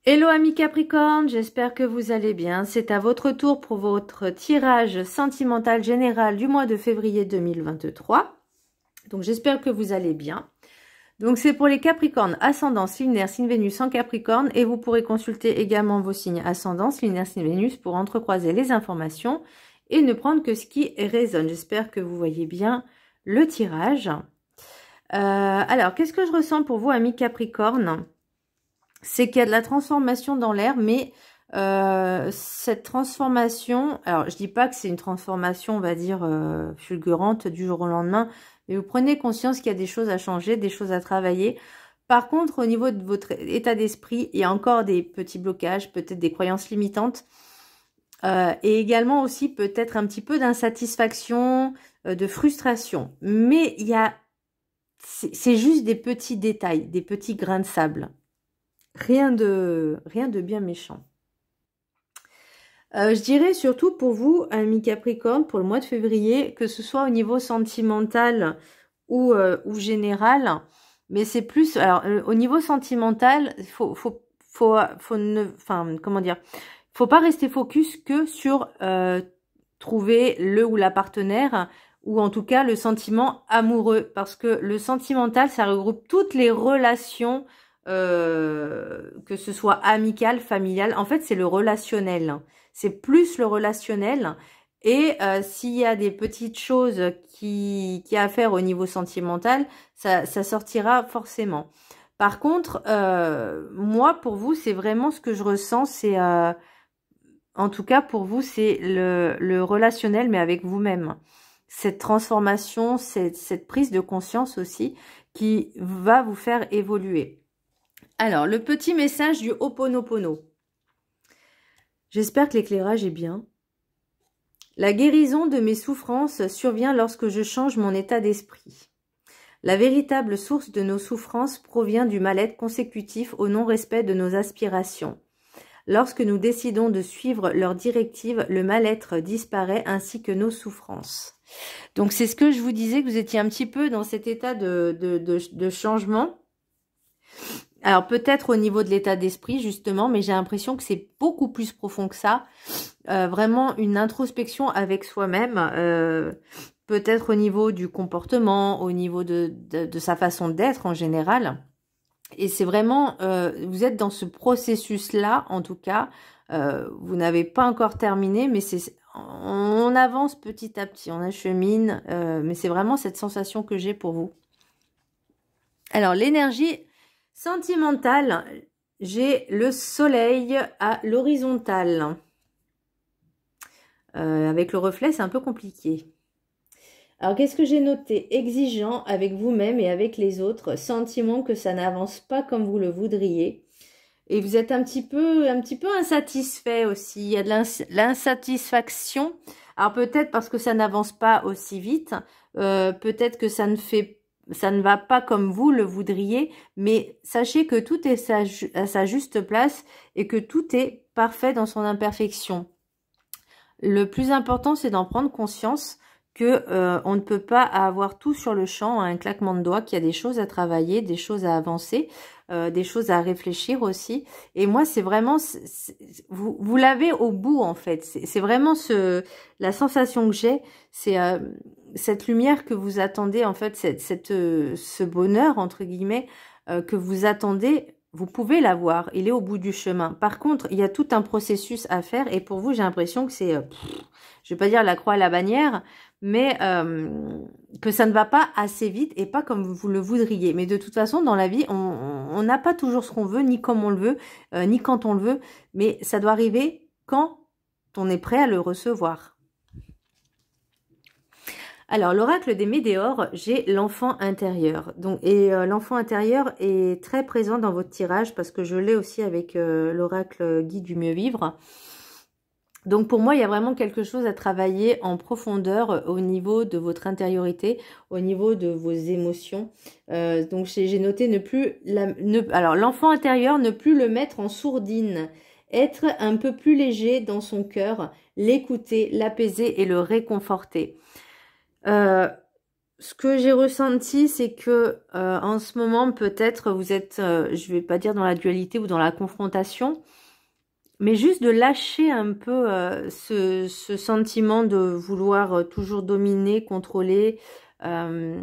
Hello amis Capricorne, j'espère que vous allez bien. C'est à votre tour pour votre tirage sentimental général du mois de février 2023. Donc j'espère que vous allez bien. Donc c'est pour les Capricornes, ascendant, lunaire, signe Vénus en Capricorne. Et vous pourrez consulter également vos signes ascendant, lunaire, signe Vénus pour entrecroiser les informations et ne prendre que ce qui résonne. J'espère que vous voyez bien le tirage. Alors, qu'est-ce que je ressens pour vous amis Capricorne ? C'est qu'il y a de la transformation dans l'air, mais cette transformation, alors je dis pas que c'est une transformation, on va dire, fulgurante du jour au lendemain, mais vous prenez conscience qu'il y a des choses à changer, des choses à travailler. Par contre, au niveau de votre état d'esprit, il y a encore des petits blocages, peut-être des croyances limitantes, et également aussi peut-être un petit peu d'insatisfaction, de frustration. Mais il y a, c'est juste des petits détails, des petits grains de sable. Rien de bien méchant. Je dirais surtout pour vous, amis Capricorne, pour le mois de février, que ce soit au niveau sentimental ou général, mais c'est plus, alors au niveau sentimental, faut pas rester focus que sur trouver le ou la partenaire, ou en tout cas le sentiment amoureux, parce que le sentimental, ça regroupe toutes les relations, que ce soit amical, familial. En fait, c'est le relationnel. C'est plus le relationnel. Et s'il y a des petites choses qui a à faire au niveau sentimental, ça sortira forcément. Par contre, moi, pour vous, c'est vraiment ce que je ressens. C'est, en tout cas, pour vous, c'est le relationnel, mais avec vous-même. Cette transformation, cette prise de conscience aussi, qui va vous faire évoluer. Alors, le petit message du Ho'oponopono. J'espère que l'éclairage est bien. La guérison de mes souffrances survient lorsque je change mon état d'esprit. La véritable source de nos souffrances provient du mal-être consécutif au non-respect de nos aspirations. Lorsque nous décidons de suivre leurs directives, le mal-être disparaît ainsi que nos souffrances. Donc, c'est ce que je vous disais, que vous étiez un petit peu dans cet état de changement. Alors peut-être au niveau de l'état d'esprit justement, mais j'ai l'impression que c'est beaucoup plus profond que ça. Vraiment une introspection avec soi-même, peut-être au niveau du comportement, au niveau de sa façon d'être en général. Et c'est vraiment, vous êtes dans ce processus-là en tout cas. Vous n'avez pas encore terminé, mais on avance petit à petit, on achemine, mais c'est vraiment cette sensation que j'ai pour vous. Alors l'énergie sentimentale, j'ai le soleil à l'horizontale. Avec le reflet, c'est un peu compliqué. Alors, qu'est-ce que j'ai noté? Exigeant avec vous-même et avec les autres. Sentiment que ça n'avance pas comme vous le voudriez. Et vous êtes un petit peu insatisfait aussi. Il y a de l'insatisfaction. Alors, peut-être parce que ça n'avance pas aussi vite. Peut-être que ça ne va pas comme vous le voudriez, mais sachez que tout est à sa juste place et que tout est parfait dans son imperfection. Le plus important, c'est d'en prendre conscience que on ne peut pas avoir tout sur le champ à un claquement de doigts, qu'il y a des choses à travailler, des choses à avancer, des choses à réfléchir aussi. Et moi, c'est vraiment, vous l'avez au bout en fait. C'est vraiment la sensation que j'ai, c'est cette lumière que vous attendez en fait, ce bonheur entre guillemets que vous attendez. Vous pouvez l'avoir, il est au bout du chemin. Par contre, il y a tout un processus à faire et pour vous, j'ai l'impression que c'est, je vais pas dire la croix à la bannière, mais que ça ne va pas assez vite et pas comme vous le voudriez. Mais de toute façon, dans la vie, on n'a pas toujours ce qu'on veut, ni comme on le veut, ni quand on le veut, mais ça doit arriver quand on est prêt à le recevoir. Alors, l'oracle des météores, j'ai l'enfant intérieur. Donc, l'enfant intérieur est très présent dans votre tirage parce que je l'ai aussi avec l'oracle guide du mieux vivre. Donc, pour moi, il y a vraiment quelque chose à travailler en profondeur au niveau de votre intériorité, au niveau de vos émotions. Donc, j'ai noté alors, l'enfant intérieur, ne plus le mettre en sourdine. Être un peu plus léger dans son cœur, l'écouter, l'apaiser et le réconforter. ce que j'ai ressenti, c'est que en ce moment, peut-être vous êtes, je vais pas dire dans la dualité ou dans la confrontation, mais juste de lâcher un peu ce sentiment de vouloir toujours dominer, contrôler, euh,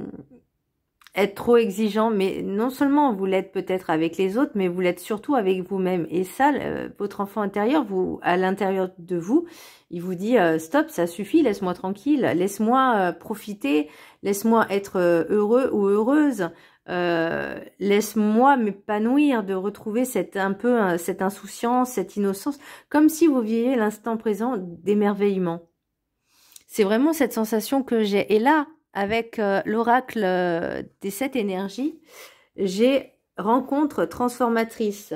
être trop exigeant. Mais non seulement vous l'êtes peut-être avec les autres, mais vous l'êtes surtout avec vous-même. Et ça, votre enfant intérieur, vous, à l'intérieur de vous, il vous dit stop, ça suffit, laisse-moi tranquille, laisse-moi profiter, laisse-moi être heureux ou heureuse. Laisse-moi m'épanouir, de retrouver cette insouciance, cette innocence, comme si vous viviez l'instant présent d'émerveillement. C'est vraiment cette sensation que j'ai. Et là, avec l'oracle des 7 énergies, j'ai rencontre transformatrice.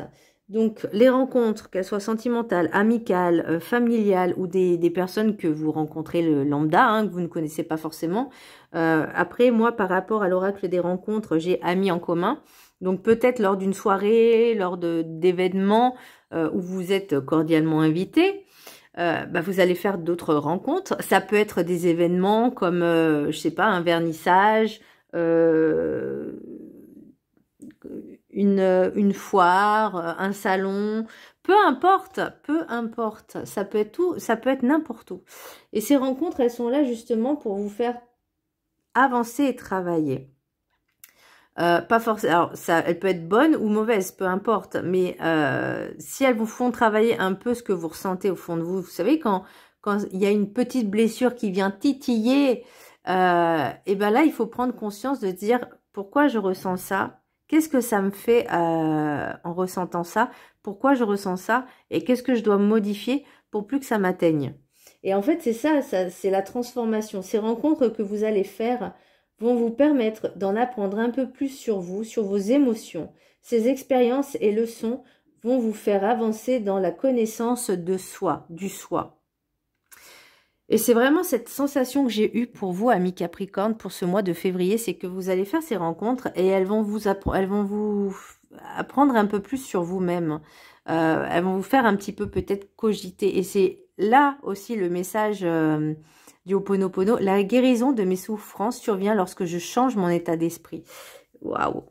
Donc, les rencontres, qu'elles soient sentimentales, amicales, familiales ou des personnes que vous rencontrez le lambda, hein, que vous ne connaissez pas forcément. Après, moi, par rapport à l'oracle des rencontres, j'ai amis en commun. Donc, peut-être lors d'une soirée, lors d'événements où vous êtes cordialement invité, vous allez faire d'autres rencontres. Ça peut être des événements comme, je sais pas, un vernissage, une foire, un salon, peu importe, ça peut être tout, ça peut être n'importe où. Et ces rencontres, elles sont là justement pour vous faire avancer et travailler. Pas forcément, alors ça, elle peut être bonne ou mauvaise, peu importe, mais si elles vous font travailler un peu ce que vous ressentez au fond de vous, vous savez, quand il y a une petite blessure qui vient titiller, et ben là, il faut prendre conscience de dire pourquoi je ressens ça, qu'est-ce que ça me fait en ressentant ça, pourquoi je ressens ça, et qu'est-ce que je dois modifier pour plus que ça m'atteigne. Et en fait, c'est ça c'est la transformation. Ces rencontres que vous allez faire vont vous permettre d'en apprendre un peu plus sur vous, sur vos émotions. Ces expériences et leçons vont vous faire avancer dans la connaissance de soi, du soi. Et c'est vraiment cette sensation que j'ai eue pour vous, amis Capricorne, pour ce mois de février, c'est que vous allez faire ces rencontres et elles vont vous apprendre un peu plus sur vous-même. Elles vont vous faire un petit peu peut-être cogiter. Et c'est là aussi le message du Ho'oponopono. La guérison de mes souffrances survient lorsque je change mon état d'esprit. Waouh!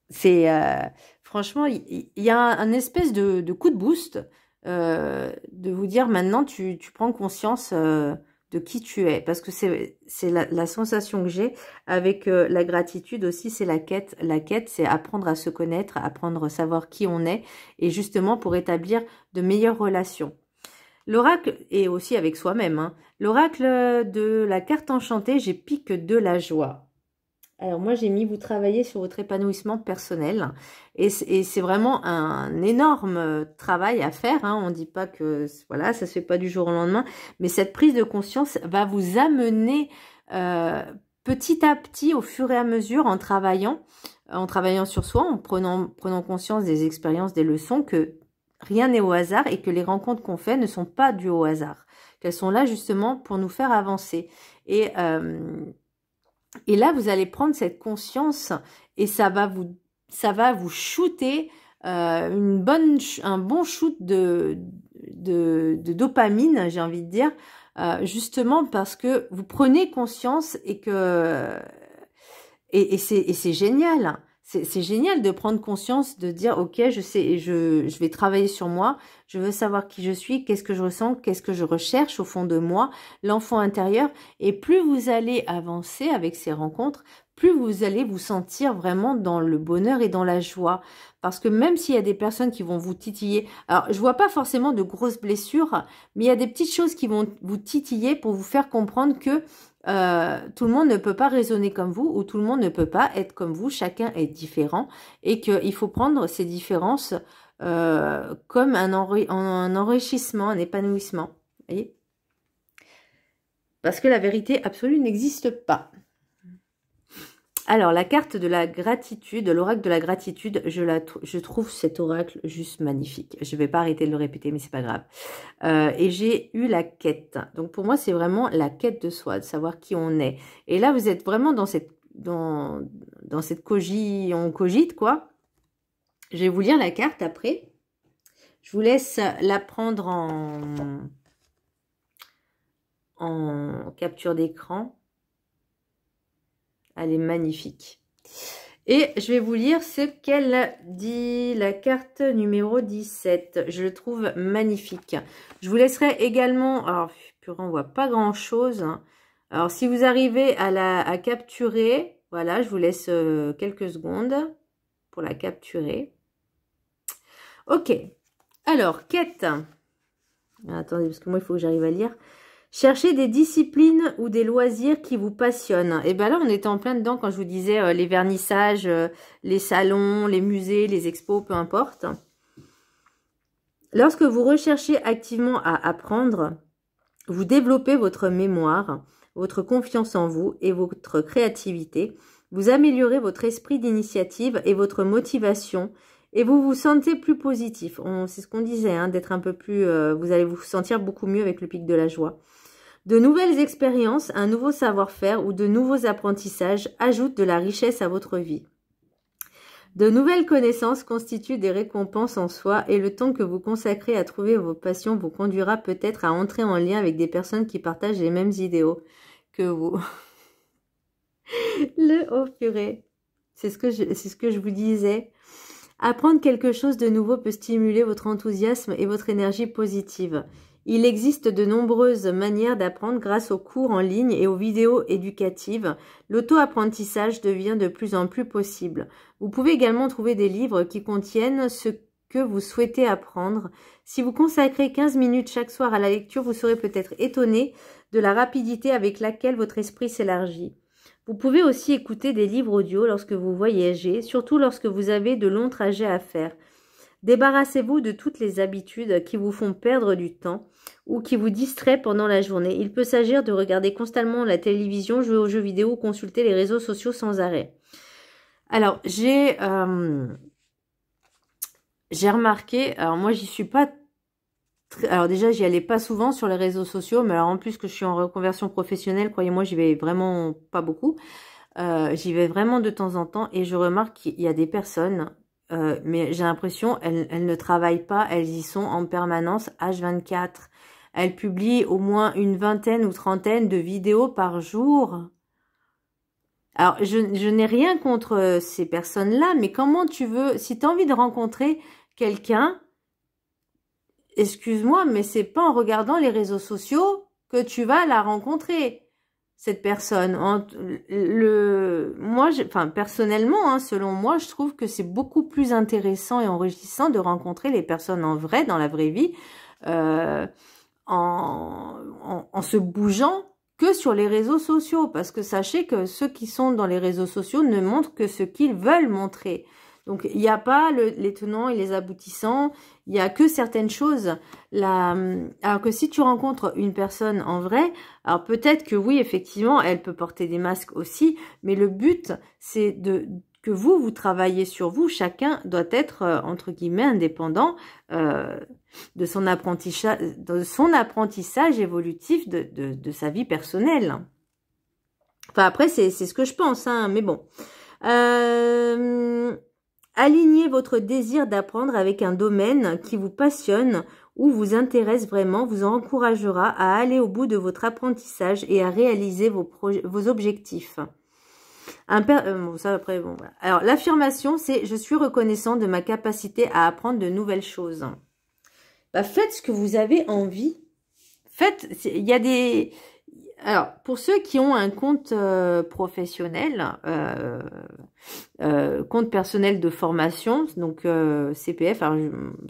C'est franchement, il y a un espèce de coup de boost de vous dire maintenant tu prends conscience de qui tu es. Parce que c'est la sensation que j'ai avec la gratitude aussi, c'est la quête. La quête, c'est apprendre à se connaître, apprendre à savoir qui on est et justement pour établir de meilleures relations. L'oracle, et aussi avec soi-même, hein, l'oracle de la carte enchantée, j'ai pique de la joie. Alors moi, j'ai mis vous travailler sur votre épanouissement personnel. Et c'est vraiment un énorme travail à faire. Hein. On ne dit pas que voilà, ça se fait pas du jour au lendemain. Mais cette prise de conscience va vous amener petit à petit, au fur et à mesure, en travaillant sur soi, en prenant conscience des expériences, des leçons, que rien n'est au hasard et que les rencontres qu'on fait ne sont pas dues au hasard. Qu'elles sont là justement pour nous faire avancer. Et là, vous allez prendre cette conscience et ça va vous shooter un bon shoot de dopamine, j'ai envie de dire, justement parce que vous prenez conscience et c'est génial. C'est génial de prendre conscience, de dire ok, je sais, je vais travailler sur moi, je veux savoir qui je suis, qu'est-ce que je ressens, qu'est-ce que je recherche au fond de moi, l'enfant intérieur. Et plus vous allez avancer avec ces rencontres, plus vous allez vous sentir vraiment dans le bonheur et dans la joie. Parce que même s'il y a des personnes qui vont vous titiller, alors je vois pas forcément de grosses blessures, mais il y a des petites choses qui vont vous titiller pour vous faire comprendre que tout le monde ne peut pas raisonner comme vous ou tout le monde ne peut pas être comme vous. Chacun est différent et qu'il faut prendre ces différences comme un enrichissement, un épanouissement. Voyez, parce que la vérité absolue n'existe pas. Alors, la carte de la gratitude, l'oracle de la gratitude, je trouve cet oracle juste magnifique. Je ne vais pas arrêter de le répéter, mais c'est pas grave. Et j'ai eu la quête. Donc, pour moi, c'est vraiment la quête de soi, de savoir qui on est. Et là, vous êtes vraiment dans cette on cogite, quoi. Je vais vous lire la carte après. Je vous laisse la prendre en capture d'écran. Elle est magnifique. Et je vais vous lire ce qu'elle dit, la carte numéro 17. Je le trouve magnifique. Je vous laisserai également... Alors, purée, on voit pas grand-chose. Alors, si vous arrivez à capturer, voilà, je vous laisse quelques secondes pour la capturer. Ok. Alors, quête. Attendez, parce que moi, il faut que j'arrive à lire. Cherchez des disciplines ou des loisirs qui vous passionnent. Et bien là, on était en plein dedans quand je vous disais les vernissages, les salons, les musées, les expos, peu importe. Lorsque vous recherchez activement à apprendre, vous développez votre mémoire, votre confiance en vous et votre créativité. Vous améliorez votre esprit d'initiative et votre motivation et vous vous sentez plus positif. C'est ce qu'on disait, hein, d'être un peu plus... vous allez vous sentir beaucoup mieux avec le pic de la joie. De nouvelles expériences, un nouveau savoir-faire ou de nouveaux apprentissages ajoutent de la richesse à votre vie. De nouvelles connaissances constituent des récompenses en soi et le temps que vous consacrez à trouver vos passions vous conduira peut-être à entrer en lien avec des personnes qui partagent les mêmes idéaux que vous. Oh purée, c'est ce que je vous disais. Apprendre quelque chose de nouveau peut stimuler votre enthousiasme et votre énergie positive. Il existe de nombreuses manières d'apprendre grâce aux cours en ligne et aux vidéos éducatives. L'auto-apprentissage devient de plus en plus possible. Vous pouvez également trouver des livres qui contiennent ce que vous souhaitez apprendre. Si vous consacrez 15 minutes chaque soir à la lecture, vous serez peut-être étonné de la rapidité avec laquelle votre esprit s'élargit. Vous pouvez aussi écouter des livres audio lorsque vous voyagez, surtout lorsque vous avez de longs trajets à faire. Débarrassez-vous de toutes les habitudes qui vous font perdre du temps ou qui vous distraient pendant la journée. Il peut s'agir de regarder constamment la télévision, jouer aux jeux vidéo ou consulter les réseaux sociaux sans arrêt. Alors, j'ai remarqué, alors moi j'y suis pas... Alors déjà, j'y allais pas souvent sur les réseaux sociaux, mais alors en plus que je suis en reconversion professionnelle, croyez-moi, j'y vais vraiment pas beaucoup. J'y vais vraiment de temps en temps et je remarque qu'il y a des personnes... mais j'ai l'impression elles ne travaillent pas, elles y sont en permanence H24. Elles publient au moins une vingtaine ou trentaine de vidéos par jour. Alors, je n'ai rien contre ces personnes-là, mais comment tu veux, si tu as envie de rencontrer quelqu'un, excuse-moi, mais c'est pas en regardant les réseaux sociaux que tu vas la rencontrer. Cette personne, enfin personnellement, hein, selon moi, je trouve que c'est beaucoup plus intéressant et enrichissant de rencontrer les personnes en vrai, dans la vraie vie, en se bougeant que sur les réseaux sociaux, parce que sachez que ceux qui sont dans les réseaux sociaux ne montrent que ce qu'ils veulent montrer. Donc, il n'y a pas les tenants et les aboutissants, il n'y a que certaines choses. Alors que si tu rencontres une personne en vrai, alors peut-être que oui, effectivement, elle peut porter des masques aussi, mais le but, c'est que vous travaillez sur vous. Chacun doit être, entre guillemets, indépendant de son apprentissage évolutif de sa vie personnelle. Enfin, après, c'est ce que je pense, hein, mais bon. Alignez votre désir d'apprendre avec un domaine qui vous passionne ou vous intéresse vraiment, vous encouragera à aller au bout de votre apprentissage et à réaliser vos objectifs. Bon, ça après, bon, voilà. Alors, l'affirmation, c'est « Je suis reconnaissant de ma capacité à apprendre de nouvelles choses ». Bah, faites ce que vous avez envie. Faites, il y a des... Alors, pour ceux qui ont un compte professionnel, compte personnel de formation, donc CPF, alors,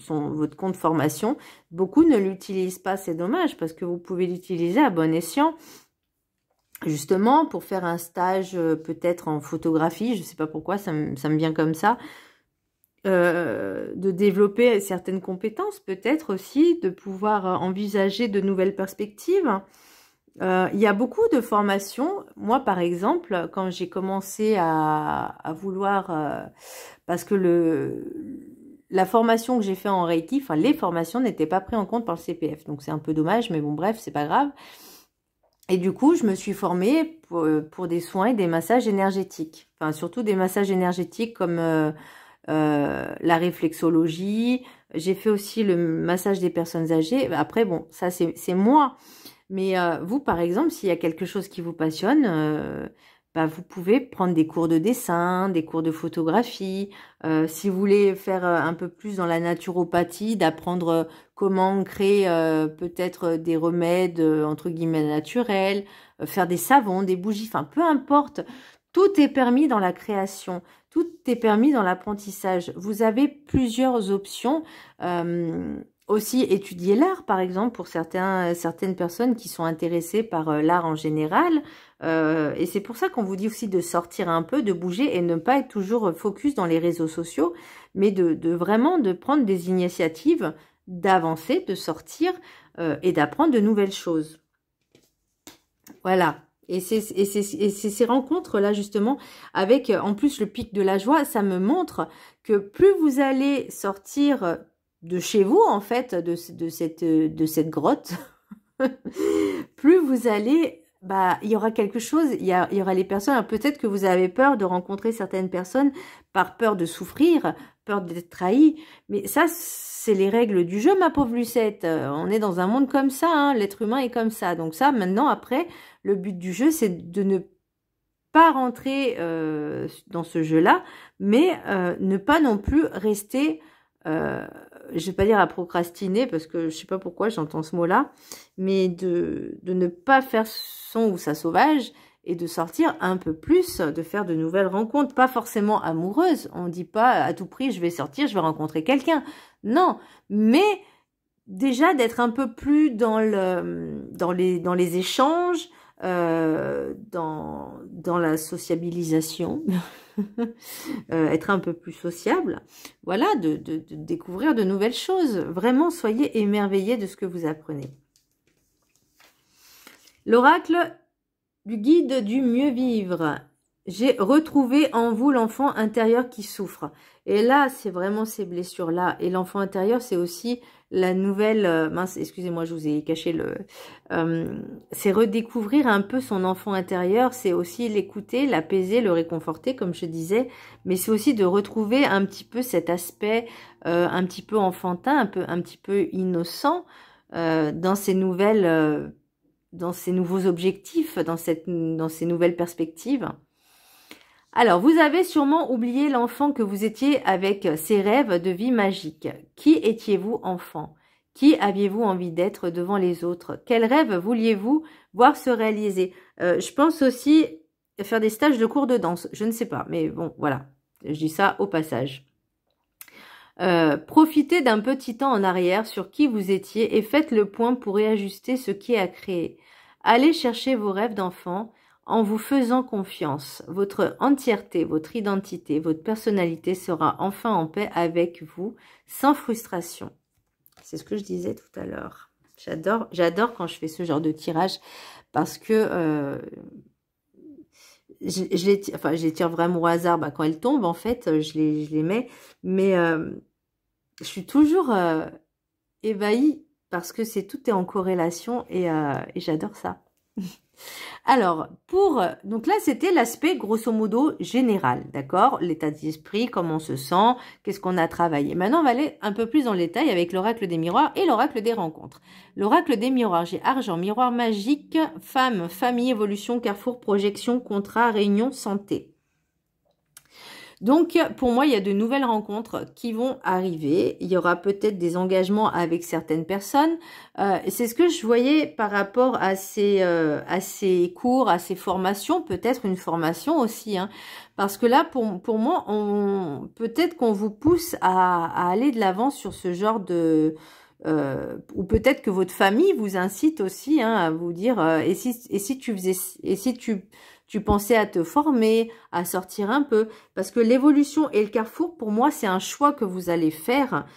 votre compte formation, beaucoup ne l'utilisent pas, c'est dommage, parce que vous pouvez l'utiliser à bon escient, justement, pour faire un stage peut-être en photographie, je ne sais pas pourquoi, ça me vient comme ça, de développer certaines compétences, peut-être aussi, de pouvoir envisager de nouvelles perspectives. Il y a beaucoup de formations. Moi, par exemple, quand j'ai commencé à vouloir... parce que la formation que j'ai fait en Reiki, enfin les formations n'étaient pas prises en compte par le CPF. Donc c'est un peu dommage, mais bon, bref, c'est pas grave. Et du coup, je me suis formée pour des soins et des massages énergétiques. Enfin, surtout des massages énergétiques comme la réflexologie. J'ai fait aussi le massage des personnes âgées. Après, bon, ça c'est moi. Mais vous, par exemple, s'il y a quelque chose qui vous passionne, bah, vous pouvez prendre des cours de dessin, des cours de photographie. Si vous voulez faire un peu plus dans la naturopathie, d'apprendre comment créer peut-être des remèdes entre guillemets naturels, faire des savons, des bougies, enfin peu importe. Tout est permis dans la création, tout est permis dans l'apprentissage. Vous avez plusieurs options. Aussi étudier l'art, par exemple, pour certaines personnes qui sont intéressées par l'art en général. Et c'est pour ça qu'on vous dit aussi de sortir un peu, de bouger et ne pas être toujours focus dans les réseaux sociaux, mais de vraiment de prendre des initiatives, d'avancer, de sortir et d'apprendre de nouvelles choses. Voilà. Et c'est ces rencontres-là, justement, avec en plus le pic de la joie, ça me montre que plus vous allez sortir de chez vous, en fait, de cette grotte, plus vous allez, bah, il y aura quelque chose, il y aura les personnes, peut-être que vous avez peur de rencontrer certaines personnes par peur de souffrir, peur d'être trahi, mais ça, c'est les règles du jeu, ma pauvre Lucette. On est dans un monde comme ça, hein, l'être humain est comme ça. Donc ça, maintenant, après, le but du jeu, c'est de ne pas rentrer dans ce jeu-là, mais ne pas non plus rester, je vais pas dire à procrastiner, parce que je sais pas pourquoi j'entends ce mot-là, mais de ne pas faire son ou sa sauvage, et de sortir un peu plus, de faire de nouvelles rencontres, pas forcément amoureuses. On dit pas à tout prix, je vais sortir, je vais rencontrer quelqu'un. Non, mais déjà d'être un peu plus dans les échanges, dans la sociabilisation, être un peu plus sociable, voilà, de découvrir de nouvelles choses. Vraiment, soyez émerveillés de ce que vous apprenez. L'oracle du guide du mieux vivre. J'ai retrouvé en vous l'enfant intérieur qui souffre. Et là, c'est vraiment ces blessures-là. Et l'enfant intérieur, c'est aussi la nouvelle... mince, excusez-moi, je vous ai caché le... c'est redécouvrir un peu son enfant intérieur. C'est aussi l'écouter, l'apaiser, le réconforter, comme je disais. Mais c'est aussi de retrouver un petit peu cet aspect un petit peu enfantin, un petit peu innocent dans ces nouvelles... dans ces nouveaux objectifs, dans ces nouvelles perspectives. Alors, vous avez sûrement oublié l'enfant que vous étiez avec ses rêves de vie magique. Qui étiez-vous enfant? Qui aviez-vous envie d'être devant les autres? Quels rêves vouliez-vous voir se réaliser? Je pense aussi faire des stages de cours de danse. Je ne sais pas, mais bon, voilà. Je dis ça au passage. Profitez d'un petit temps en arrière sur qui vous étiez et faites le point pour réajuster ce qui est à créer. Allez chercher vos rêves d'enfant en vous faisant confiance. Votre entièreté, votre identité, votre personnalité sera enfin en paix avec vous, sans frustration. C'est ce que je disais tout à l'heure. J'adore quand je fais ce genre de tirage parce que je les tire vraiment au hasard. Bah, quand elles tombent, en fait, je les mets. Mais je suis toujours ébahie parce que tout est en corrélation et j'adore ça. Alors, donc là, c'était l'aspect grosso modo général, d'accord? L'état d'esprit, comment on se sent, qu'est-ce qu'on a travaillé. Maintenant, on va aller un peu plus dans le détail avec l'oracle des miroirs et l'oracle des rencontres. L'oracle des miroirs, j'ai argent, miroir magique, femme, famille, évolution, carrefour, projection, contrat, réunion, santé. Donc, pour moi, il y a de nouvelles rencontres qui vont arriver. Il y aura peut-être des engagements avec certaines personnes. C'est ce que je voyais par rapport à ces cours, à ces formations. Peut-être une formation aussi. Hein. Parce que là, pour moi, peut-être qu'on vous pousse à aller de l'avant sur ce genre de... ou peut-être que votre famille vous incite aussi hein, à vous dire et si tu pensais à te former, à sortir un peu. Parce que l'évolution et le carrefour, pour moi, c'est un choix que vous allez faire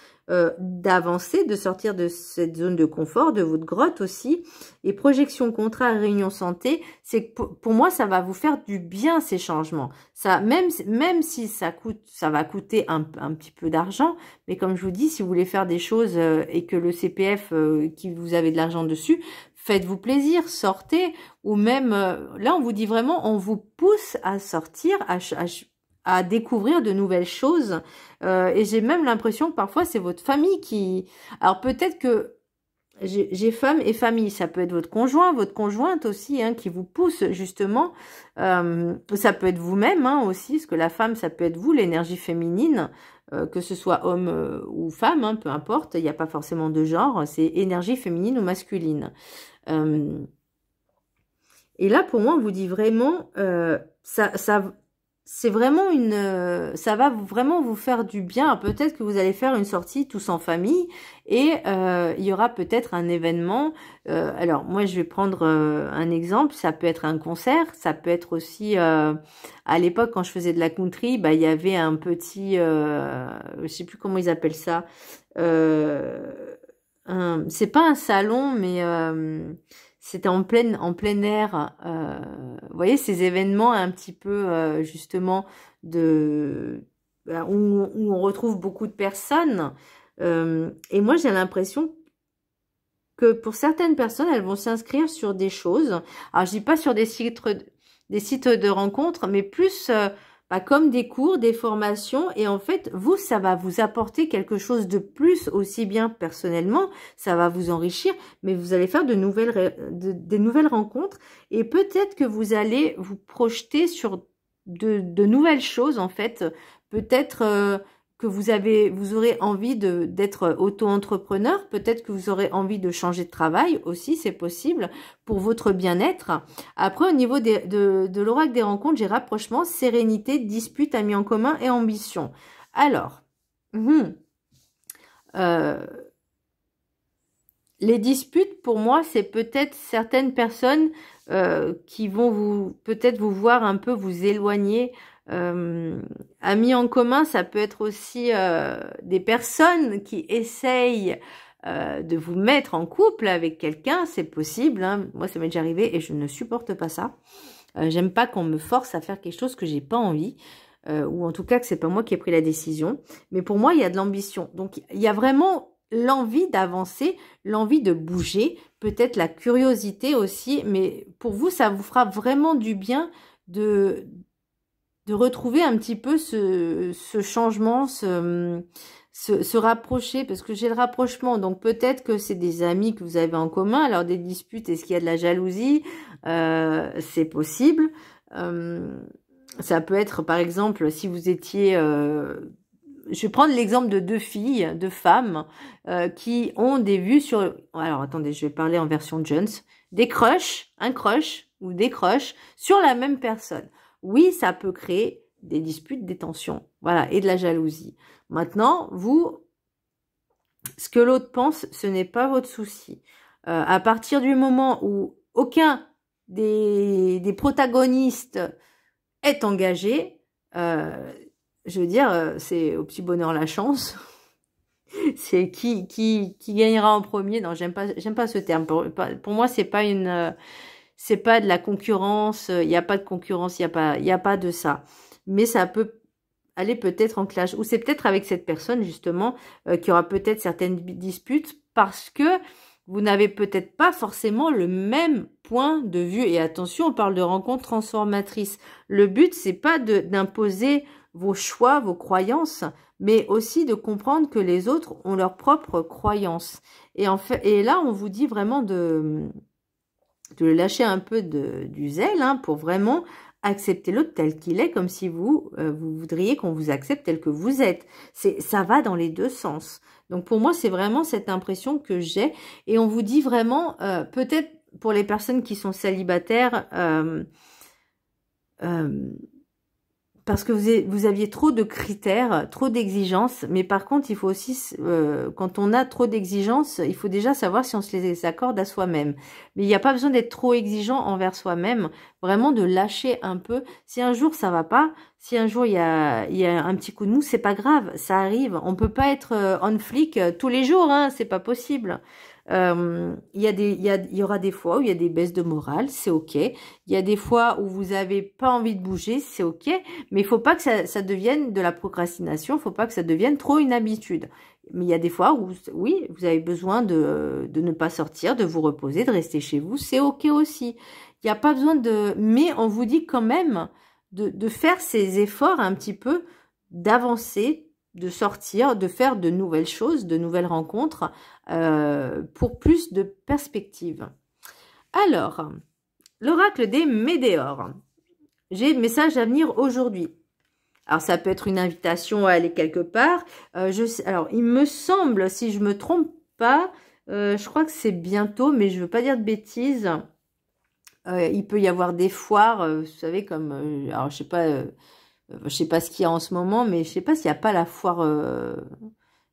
d'avancer, de sortir de cette zone de confort, de votre grotte aussi. Et projection, contrat, réunion santé, c'est que pour moi, ça va vous faire du bien ces changements. Ça, même si ça va coûter un petit peu d'argent, mais comme je vous dis, si vous voulez faire des choses et que le CPF, qui vous avez de l'argent dessus, faites-vous plaisir, sortez, ou même, là on vous dit vraiment, on vous pousse à sortir, à découvrir de nouvelles choses. Et j'ai même l'impression que parfois c'est votre famille qui... Alors peut-être que j'ai femme et famille. Ça peut être votre conjoint, votre conjointe aussi, hein, qui vous pousse justement. Ça peut être vous-même hein, aussi, parce que la femme, ça peut être vous, l'énergie féminine, que ce soit homme ou femme, hein, peu importe. Il n'y a pas forcément de genre. C'est énergie féminine ou masculine. Et là, pour moi, on vous dit vraiment, c'est vraiment ça va vraiment vous faire du bien. Peut-être que vous allez faire une sortie tous en famille et il y aura peut-être un événement. Alors, moi, je vais prendre un exemple. Ça peut être un concert. Ça peut être aussi, à l'époque, quand je faisais de la country, bah, il y avait un petit, je sais plus comment ils appellent ça. C'est pas un salon, mais c'était en plein air. Vous voyez, ces événements un petit peu, justement, où on retrouve beaucoup de personnes. Et moi, j'ai l'impression que pour certaines personnes, elles vont s'inscrire sur des choses. Alors, je dis pas sur des sites de rencontres, mais plus comme des cours, des formations. Et en fait, vous, ça va vous apporter quelque chose de plus, aussi bien personnellement, ça va vous enrichir, mais vous allez faire des nouvelles rencontres. Et peut-être que vous allez vous projeter sur de nouvelles choses, en fait. Peut-être que vous aurez envie d'être auto-entrepreneur, peut-être que vous aurez envie de changer de travail aussi, c'est possible, pour votre bien-être. Après, au niveau de l'oracle des rencontres, j'ai rapprochement, sérénité, dispute, amis en commun et ambition. Alors, les disputes, pour moi, c'est peut-être certaines personnes qui vont peut-être vous voir un peu vous éloigner. Amis en commun, ça peut être aussi des personnes qui essayent de vous mettre en couple avec quelqu'un, c'est possible. Hein. Moi, ça m'est déjà arrivé et je ne supporte pas ça. J'aime pas qu'on me force à faire quelque chose que j'ai pas envie. Ou en tout cas que c'est pas moi qui ai pris la décision. Mais pour moi, il y a de l'ambition. Donc, il y a vraiment l'envie d'avancer, l'envie de bouger, peut-être la curiosité aussi. Mais pour vous, ça vous fera vraiment du bien de retrouver un petit peu ce changement, se rapprocher, parce que j'ai le rapprochement, donc peut-être que c'est des amis que vous avez en commun, alors des disputes, est-ce qu'il y a de la jalousie? C'est possible. Ça peut être, par exemple, si vous étiez... je vais prendre l'exemple de deux filles, deux femmes, qui ont des vues sur... Alors, attendez, je vais parler en version Jones. Des crushs, un crush ou des crushs sur la même personne. Oui, ça peut créer des disputes, des tensions, voilà, et de la jalousie. Maintenant, vous, ce que l'autre pense, ce n'est pas votre souci. À partir du moment où aucun des protagonistes est engagé, je veux dire, c'est au petit bonheur la chance. C'est qui gagnera en premier. Non, j'aime pas ce terme. Pour moi, c'est pas de la concurrence. Il n'y a pas de concurrence. Il y a pas de ça. Mais ça peut aller peut-être en clash. Ou c'est peut-être avec cette personne, justement, qui aura peut-être certaines disputes parce que vous n'avez peut-être pas forcément le même point de vue. Et attention, on parle de rencontre transformatrice. Le but, c'est pas d'imposer vos choix, vos croyances, mais aussi de comprendre que les autres ont leurs propres croyances. Et là, on vous dit vraiment de lâcher un peu du zèle, hein, pour vraiment accepter l'autre tel qu'il est, comme si vous voudriez qu'on vous accepte tel que vous êtes. Ça va dans les deux sens. Donc pour moi, c'est vraiment cette impression que j'ai. Et on vous dit vraiment, peut-être pour les personnes qui sont célibataires, parce que vous aviez trop de critères, trop d'exigences. Mais par contre, il faut aussi, quand on a trop d'exigences, il faut déjà savoir si on se les accorde à soi-même. Mais il n'y a pas besoin d'être trop exigeant envers soi-même. Vraiment de lâcher un peu. Si un jour ça va pas, si un jour il y a un petit coup de mou, c'est pas grave, ça arrive. On peut pas être on flic tous les jours, hein, c'est pas possible. Il y aura des fois où il y a des baisses de morale, c'est ok. Il y a des fois où vous avez pas envie de bouger, c'est ok. Mais il faut pas que ça devienne de la procrastination, il faut pas que ça devienne trop une habitude. Mais il y a des fois où, oui, vous avez besoin de ne pas sortir, de vous reposer, de rester chez vous, c'est ok aussi. Il n'y a pas besoin mais on vous dit quand même de faire ces efforts un petit peu, d'avancer, de sortir, de faire de nouvelles choses, de nouvelles rencontres, pour plus de perspectives. Alors, l'oracle des Médéores. J'ai message à venir aujourd'hui. Alors, ça peut être une invitation à aller quelque part. Alors, il me semble, si je me trompe pas, je crois que c'est bientôt, mais je veux pas dire de bêtises. Il peut y avoir des foires, vous savez, comme... alors, je sais pas ce qu'il y a en ce moment, mais je sais pas s'il n'y a pas la foire...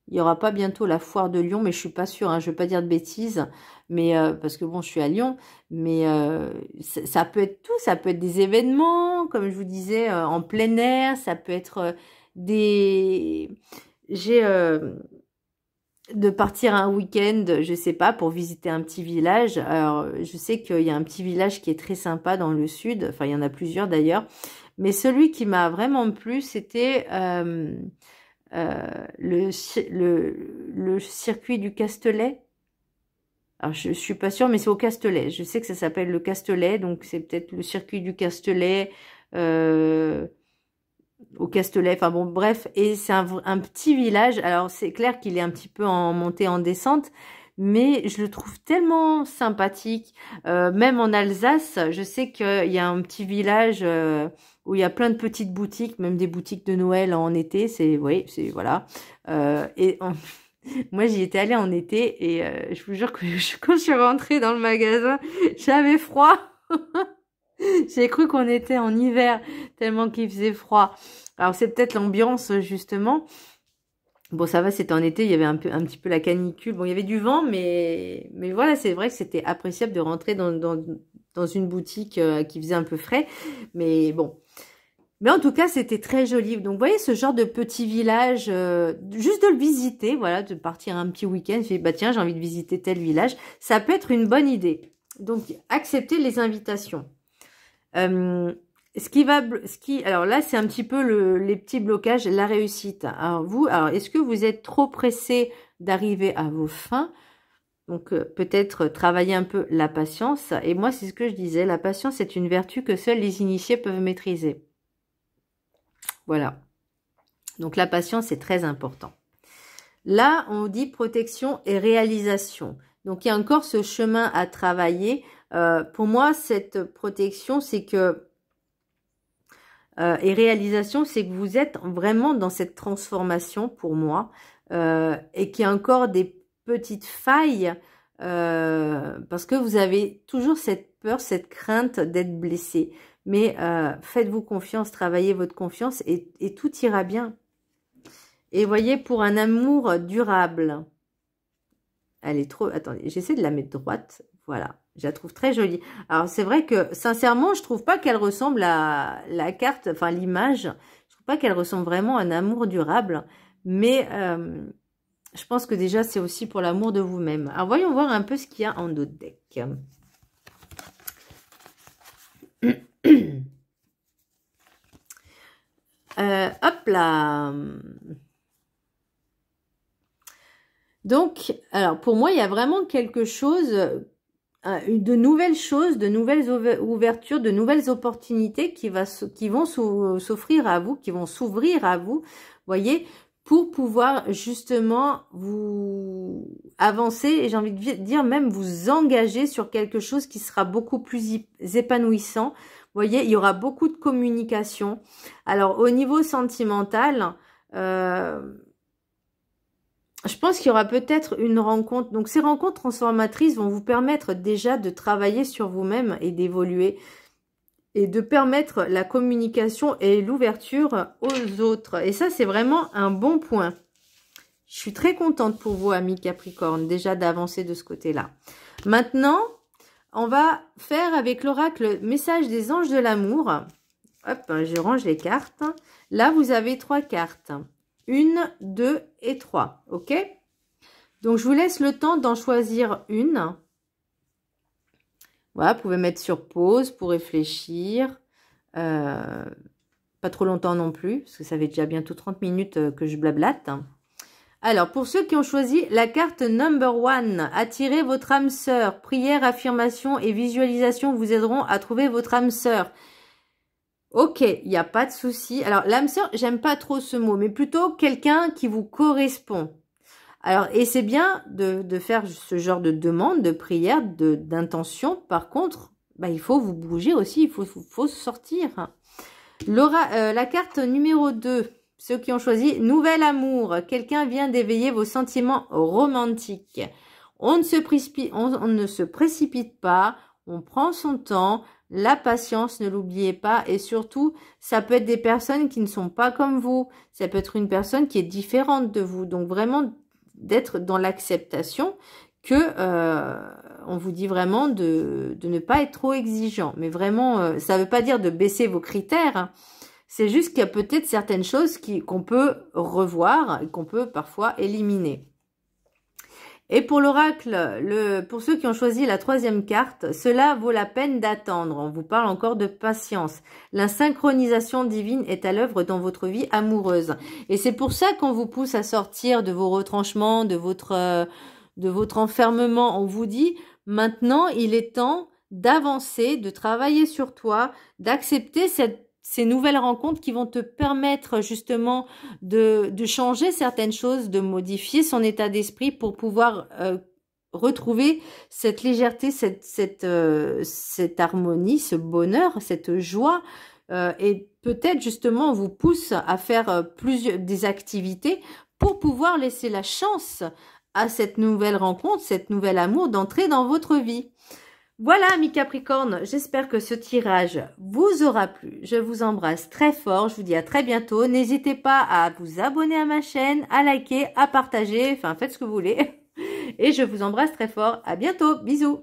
il y aura pas bientôt la foire de Lyon, mais je suis pas sûre, hein, je veux pas dire de bêtises, mais parce que bon, je suis à Lyon, mais ça peut être tout, ça peut être des événements, comme je vous disais, en plein air, ça peut être de partir un week-end, je sais pas, pour visiter un petit village. Alors, je sais qu'il y a un petit village qui est très sympa dans le sud, enfin, il y en a plusieurs d'ailleurs, mais celui qui m'a vraiment plu, c'était le circuit du Castelet. Alors, je suis pas sûre, mais c'est au Castelet. Je sais que ça s'appelle le Castelet, donc c'est peut-être le circuit du Castelet, au Castelet, enfin bon, bref. Et c'est un petit village. Alors, c'est clair qu'il est un petit peu en montée, en descente, mais je le trouve tellement sympathique. Même en Alsace, je sais qu'il y a un petit village où il y a plein de petites boutiques, même des boutiques de Noël en été. Oui, c'est voilà. Moi, j'y étais allée en été et je vous jure que quand je suis rentrée dans le magasin, j'avais froid. J'ai cru qu'on était en hiver tellement qu'il faisait froid. Alors, c'est peut-être l'ambiance, justement. Bon, ça va, c'était en été, il y avait un petit peu la canicule. Bon, il y avait du vent, mais voilà, c'est vrai que c'était appréciable de rentrer dans une boutique qui faisait un peu frais. Mais bon. Mais en tout cas, c'était très joli. Donc, vous voyez, ce genre de petit village, juste de le visiter, voilà, de partir un petit week-end, je fais, bah tiens, j'ai envie de visiter tel village. Ça peut être une bonne idée. Donc, accepter les invitations. Alors là, c'est un petit peu les petits blocages, la réussite. Alors, est-ce que vous êtes trop pressé d'arriver à vos fins? Donc, peut-être travailler un peu la patience. Et moi, c'est ce que je disais, la patience est une vertu que seuls les initiés peuvent maîtriser. Voilà. Donc, la patience est très important. Là, on dit protection et réalisation. Donc, il y a encore ce chemin à travailler. Pour moi, cette protection, c'est que... et réalisation, c'est que vous êtes vraiment dans cette transformation, pour moi. Et qu'il y a encore des petites failles. Parce que vous avez toujours cette peur, cette crainte d'être blessé. Mais faites-vous confiance, travaillez votre confiance et tout ira bien. Et voyez, pour un amour durable, elle est trop... Attendez, j'essaie de la mettre droite. Voilà, je la trouve très jolie. Alors, c'est vrai que, sincèrement, je trouve pas qu'elle ressemble à la carte, enfin l'image. Je trouve pas qu'elle ressemble vraiment à un amour durable. Mais je pense que déjà, c'est aussi pour l'amour de vous-même. Alors, voyons voir un peu ce qu'il y a en d'autres decks. Hop là. Donc, alors pour moi, il y a vraiment quelque chose, de nouvelles choses, de nouvelles ouvertures, de nouvelles opportunités qui vont s'offrir à vous, qui vont s'ouvrir à vous, voyez, pour pouvoir justement vous avancer et j'ai envie de dire même vous engager sur quelque chose qui sera beaucoup plus épanouissant. Vous voyez, il y aura beaucoup de communication. Alors, au niveau sentimental, je pense qu'il y aura peut-être une rencontre. Donc, ces rencontres transformatrices vont vous permettre déjà de travailler sur vous-même et d'évoluer et de permettre la communication et l'ouverture aux autres. Et ça, c'est vraiment un bon point. Je suis très contente pour vous, amis Capricorne, déjà d'avancer de ce côté-là. Maintenant, on va faire avec l'oracle message des anges de l'amour. Hop, je range les cartes. Là, vous avez 3 cartes. 1, 2 et 3. OK? Donc, je vous laisse le temps d'en choisir une. Voilà, vous pouvez mettre sur pause pour réfléchir. Pas trop longtemps non plus, parce que ça fait déjà bientôt 30 minutes que je blablate. Alors, pour ceux qui ont choisi la carte number 1, attirez votre âme sœur. Prière, affirmation et visualisation vous aideront à trouver votre âme sœur. Ok, il n'y a pas de souci. Alors, l'âme sœur, j'aime pas trop ce mot, mais plutôt quelqu'un qui vous correspond. Alors, et c'est bien de faire ce genre de demande, de prière, d'intention. Par contre, bah, il faut vous bouger aussi, il faut sortir. La carte numéro 2, ceux qui ont choisi Nouvel Amour. Quelqu'un vient d'éveiller vos sentiments romantiques. On ne se précipite pas, on prend son temps. La patience, ne l'oubliez pas. Et surtout, ça peut être des personnes qui ne sont pas comme vous. Ça peut être une personne qui est différente de vous. Donc vraiment, d'être dans l'acceptation que on vous dit vraiment de ne pas être trop exigeant. Mais vraiment, ça ne veut pas dire de baisser vos critères. Hein. C'est juste qu'il y a peut-être certaines choses qu'on peut revoir et qu'on peut parfois éliminer. Et pour l'oracle, pour ceux qui ont choisi la 3e carte, cela vaut la peine d'attendre. On vous parle encore de patience. La synchronisation divine est à l'œuvre dans votre vie amoureuse. Et c'est pour ça qu'on vous pousse à sortir de vos retranchements, de votre enfermement. On vous dit, maintenant, il est temps d'avancer, de travailler sur toi, d'accepter ces nouvelles rencontres qui vont te permettre justement de changer certaines choses, de modifier son état d'esprit pour pouvoir retrouver cette légèreté, cette harmonie, ce bonheur, cette joie. Et peut-être justement on vous pousse à faire des activités pour pouvoir laisser la chance à cette nouvelle rencontre, cette nouvel amour d'entrer dans votre vie. Voilà, amis Capricorne, j'espère que ce tirage vous aura plu. Je vous embrasse très fort, je vous dis à très bientôt. N'hésitez pas à vous abonner à ma chaîne, à liker, à partager, enfin faites ce que vous voulez. Et je vous embrasse très fort. À bientôt, bisous.